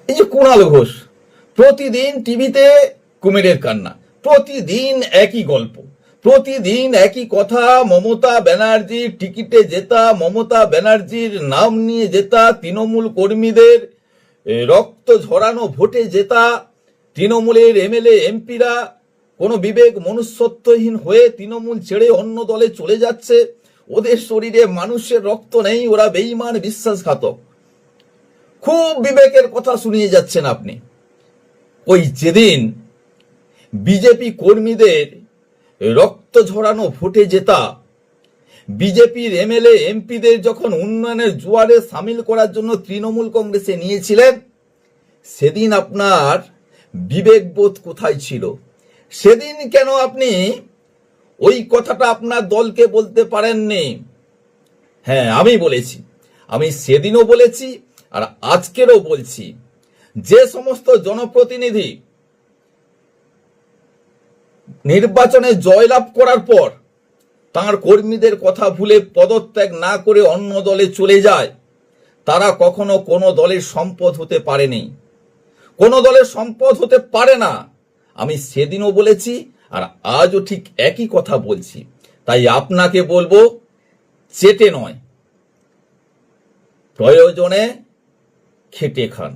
এই যে কুণাল ঘোষ প্রতিদিন টিভিতে কুমিরের কান্না, প্রতিদিন একই গল্প, প্রতিদিন একই কথা। মমতা ব্যানার্জির টিকিটে জেতা, মমতা ব্যানার্জির নাম নিয়ে জেতা, তৃণমূল কর্মীদের রক্ত ঝরানো ভোটে জেতা, তৃণমূলের এমএলএ এমপিরা কোনো বিবেক মনুষ্যত্বহীন হয়ে তৃণমূল ছেড়ে অন্য দলে চলে যাচ্ছে। ওদের শরীরে মানুষের রক্ত নেই, ওরা বেঈমান বিশ্বাসঘাতক। খুব বিবেকের কথা শুনিয়ে যাচ্ছেন আপনি। ওই যেদিন বিজেপি কর্মীদের রক্ত ঝরানো ভোটে জেতা, বিজেপির এমএলএ এমপিদের যখন উন্নয়নের জোয়ারে সামিল করার জন্য তৃণমূল কংগ্রেসে নিয়েছিলেন, সেদিন আপনার বিবেকবোধ কোথায় ছিল? সেদিন কেন আপনি ওই কথাটা আপনার দলকে বলতে পারেননি? হ্যাঁ, আমি বলেছি, আমি সেদিনও বলেছি আর আজকেরও বলছি, যে সমস্ত জনপ্রতিনিধি নির্বাচনে জয়লাভ করার পর তাঁর কর্মীদের কথা ভুলে পদত্যাগ না করে অন্য দলে চলে যায়, তারা কখনো কোনো দলের সম্পদ হতে পারেনি, কোনো দলের সম্পদ হতে পারে না। আমি সেদিনও বলেছি আর আজও ঠিক একই কথা বলছি। তাই আপনাকে বলবো, চেটে নয়, প্রয়োজনে খেটে খান।